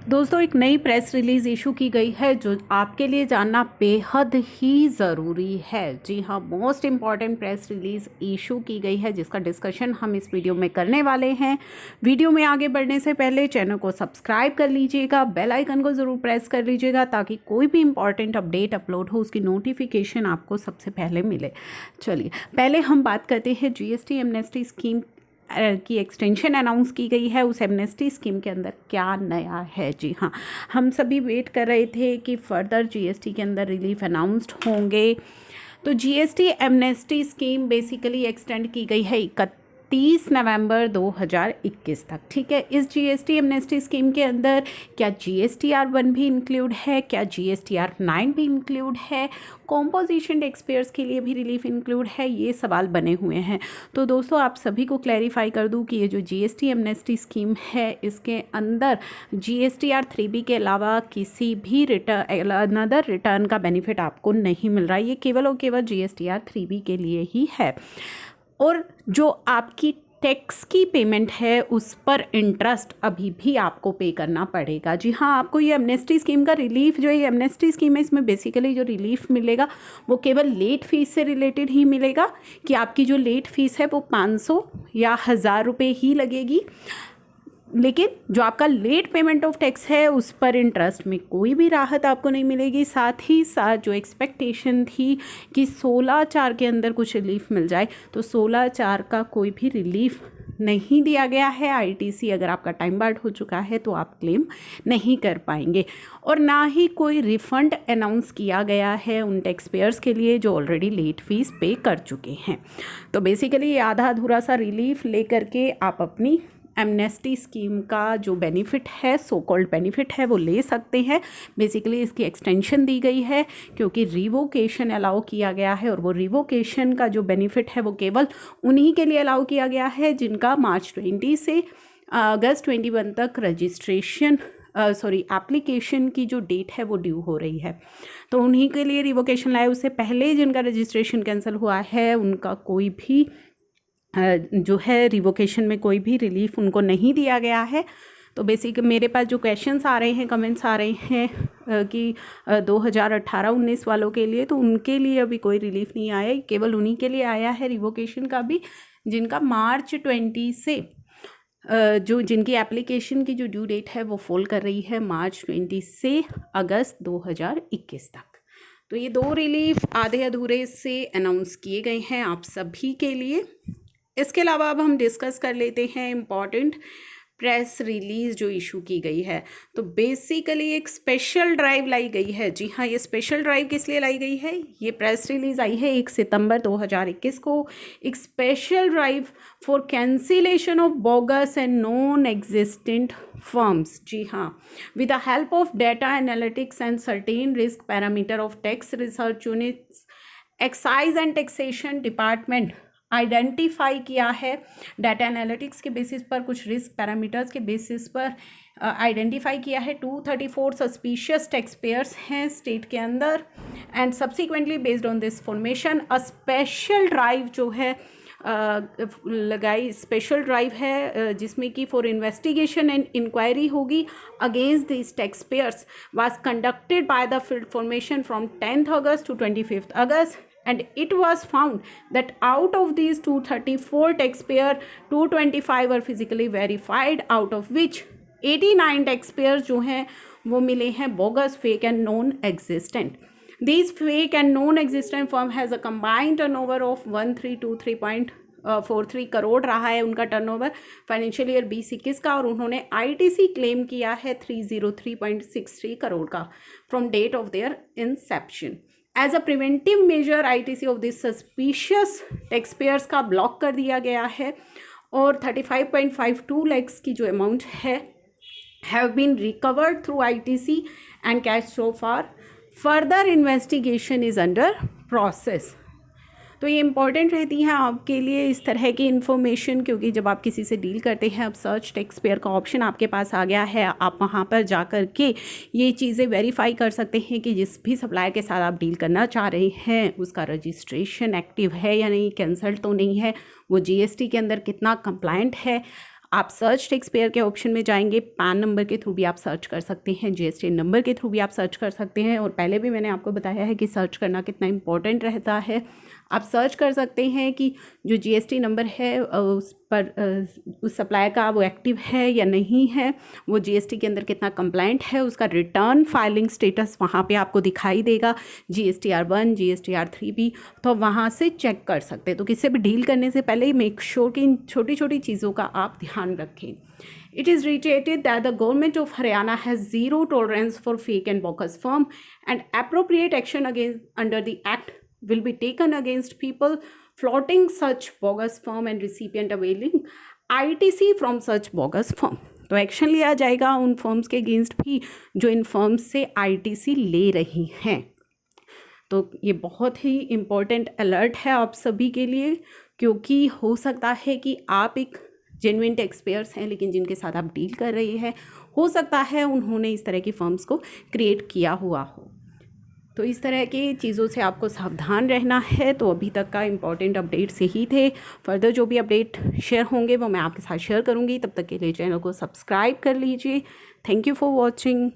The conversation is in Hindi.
दोस्तों एक नई प्रेस रिलीज़ इशू की गई है जो आपके लिए जानना बेहद ही ज़रूरी है। जी हाँ, most important press release issue की गई है जिसका डिस्कशन हम इस वीडियो में करने वाले हैं। वीडियो में आगे बढ़ने से पहले चैनल को सब्सक्राइब कर लीजिएगा, बेल आइकन को ज़रूर प्रेस कर लीजिएगा ताकि कोई भी इम्पॉर्टेंट अपडेट अपलोड हो उसकी नोटिफिकेशन आपको सबसे पहले मिले। चलिए पहले हम बात करते हैं जीएसटी एमनेस्टी स्कीम की एक्सटेंशन अनाउंस की गई है। उस एमनेस्टी स्कीम के अंदर क्या नया है? जी हाँ, हम सभी वेट कर रहे थे कि फर्दर जीएसटी के अंदर रिलीफ अनाउंस्ड होंगे। तो GST amnesty scheme basically extend की गई है 31 नवंबर 2021 तक। ठीक है, इस जीएसटी एमनेस्टी स्कीम के अंदर क्या जीएसटीआर 1 भी इंक्लूड है, क्या जीएसटीआर 9 भी इंक्लूड है, कॉम्पोजिशन टैक्सपेयर्स के लिए भी रिलीफ इंक्लूड है, ये सवाल बने हुए हैं। तो दोस्तों आप सभी को क्लैरिफाई कर दूं कि ये जो जीएसटी एमनेस्टी स्कीम है इसके अंदर जीएसटीआर 3B के अलावा किसी भी अनदर रिटर्न का बेनिफिट आपको नहीं मिल रहा है। ये केवल और केवल जीएसटीआर 3B के लिए ही है। और जो आपकी टैक्स की पेमेंट है उस पर इंटरेस्ट अभी भी आपको पे करना पड़ेगा। जी हाँ, आपको ये एमनेस्टी स्कीम का रिलीफ जो ये एमनेस्टी स्कीम है इसमें बेसिकली जो रिलीफ मिलेगा वो केवल लेट फीस से रिलेटेड ही मिलेगा कि आपकी जो लेट फीस है वो 500 या 1000 रुपये ही लगेगी। लेकिन जो आपका लेट पेमेंट ऑफ टैक्स है उस पर इंटरेस्ट में कोई भी राहत आपको नहीं मिलेगी। साथ ही साथ जो एक्सपेक्टेशन थी कि 16/4 के अंदर कुछ रिलीफ मिल जाए, तो 16/4 का कोई भी रिलीफ नहीं दिया गया है। आईटीसी अगर आपका टाइम बार्ड हो चुका है तो आप क्लेम नहीं कर पाएंगे। और ना ही कोई रिफ़ंड अनाउंस किया गया है उन टैक्स पेयर्स के लिए जो ऑलरेडी लेट फीस पे कर चुके हैं। तो बेसिकली ये आधा अधूरा सा रिलीफ लेकर के आप अपनी एमनेस्टी स्कीम का जो बेनिफिट है, सो कॉल्ड बेनिफिट है, वो ले सकते हैं। बेसिकली इसकी एक्सटेंशन दी गई है क्योंकि रिवोकेशन अलाउ किया गया है और वो रिवोकेशन का जो बेनिफिट है वो केवल उन्हीं के लिए अलाउ किया गया है जिनका मार्च 20 से अगस्त 21 तक रजिस्ट्रेशन एप्लीकेशन की जो डेट है वो ड्यू हो रही है। तो उन्हीं के लिए रिवोकेशन लाए। उससे पहले जिनका रजिस्ट्रेशन कैंसिल हुआ है उनका कोई भी जो है रिवोकेशन में कोई भी रिलीफ उनको नहीं दिया गया है। तो बेसिक मेरे पास जो क्वेश्चंस आ रहे हैं, कमेंट्स आ रहे हैं कि 2018-19 वालों के लिए, तो उनके लिए अभी कोई रिलीफ नहीं आया, केवल उन्हीं के लिए आया है रिवोकेशन का भी जिनका मार्च 20 से जो जिनकी एप्लीकेशन की जो ड्यू डेट है वो फॉल कर रही है मार्च 20 से अगस्त 2021 तक। तो ये 2 रिलीफ आधे अधूरे से अनाउंस किए गए हैं आप सभी के लिए। इसके अलावा अब हम डिस्कस कर लेते हैं इम्पॉर्टेंट प्रेस रिलीज़ जो इशू की गई है। तो बेसिकली एक स्पेशल ड्राइव लाई गई है। जी हाँ, ये स्पेशल ड्राइव किस लिए लाई गई है? ये प्रेस रिलीज़ आई है 1 सितंबर 2021 को। एक special drive for cancellation of bogus and non existent firms. जी हाँ, with the help of data analytics and certain risk parameter of tax research units, excise and taxation department identify किया है। डाटा एनालिटिक्स के बेसिस पर, कुछ रिस्क पैरामीटर्स के बेसिस पर आइडेंटिफाई किया है 234 सस्पिशियस टैक्स पेयर्स हैं स्टेट के अंदर। And subsequently based on this formation a special drive जो है लगाई, स्पेशल ड्राइव है जिसमें कि फॉर इन्वेस्टिगेशन एंड इंक्वायरी होगी against this tax payers was conducted by the field formation from 10th August to 25th August. And it was found that out of these 234 taxpayer, 225 were physically verified, out of which 89 taxpayers जो हैं वो मिले हैं bogus, fake and non-existent. These fake and non-existent firm has a combined turnover of 1323.43 crore रहा है उनका टर्नओवर फाइनेंशियल ईयर 2021 का, और उन्होंने आईटीसी क्लेम किया है 303.63 करोड़ का from date of their inception. As a preventive measure ITC of this suspicious taxpayers का ब्लॉक कर दिया गया है और 35.52 lakhs की जो अमाउंट है have been recovered through ITC and cash so far. Further investigation is under process. तो ये इंपॉर्टेंट रहती है आपके लिए इस तरह की इन्फॉर्मेशन, क्योंकि जब आप किसी से डील करते हैं, अब सर्च टैक्स पेयर का ऑप्शन आपके पास आ गया है, आप वहाँ पर जा कर के ये चीज़ें वेरीफाई कर सकते हैं कि जिस भी सप्लायर के साथ आप डील करना चाह रहे हैं उसका रजिस्ट्रेशन एक्टिव है या नहीं, कैंसल तो नहीं है, वो जीएसटी के अंदर कितना कंप्लायंट है, आप सर्च टैक्स पेयर के ऑप्शन में जाएंगे, पैन नंबर के थ्रू भी आप सर्च कर सकते हैं, जीएसटी नंबर के थ्रू भी आप सर्च कर सकते हैं। और पहले भी मैंने आपको बताया है कि सर्च करना कितना इंपॉर्टेंट रहता है। आप सर्च कर सकते हैं कि जो जीएसटी नंबर है उस पर उस सप्लायर का वो एक्टिव है या नहीं है, वो जीएसटी के अंदर कितना कंप्लाइंट है, उसका रिटर्न फाइलिंग स्टेटस वहाँ पे आपको दिखाई देगा, GSTR1 GSTR3 भी, तो वहाँ से चेक कर सकते हैं। तो किसी भी डील करने से पहले मेक श्योर कि इन छोटी छोटी चीज़ों का आप ध्यान रखें। It is reiterated that the government of Haryana has zero tolerance for fake and bogus firm, and appropriate action against under the act will be taken against people flaunting such bogus firm and recipient availing ITC from such bogus firm। तो एक्शन लिया जाएगा उन फर्म्स के अगेंस्ट भी जो इन फर्म्स से ITC ले रही हैं। तो ये बहुत ही इम्पोर्टेंट अलर्ट है आप सभी के लिए, क्योंकि हो सकता है कि आप एक जेन्युइन टैक्स पेयर्स हैं, लेकिन जिनके साथ आप डील कर रहे हैं हो सकता है उन्होंने इस तरह की फर्म्स को क्रिएट किया हुआ हो। तो इस तरह की चीज़ों से आपको सावधान रहना है। तो अभी तक का इम्पॉर्टेंट अपडेट्स यही थे। फर्दर जो भी अपडेट शेयर होंगे वो मैं आपके साथ शेयर करूँगी। तब तक के लिए चैनल को सब्सक्राइब कर लीजिए। Thank you for watching.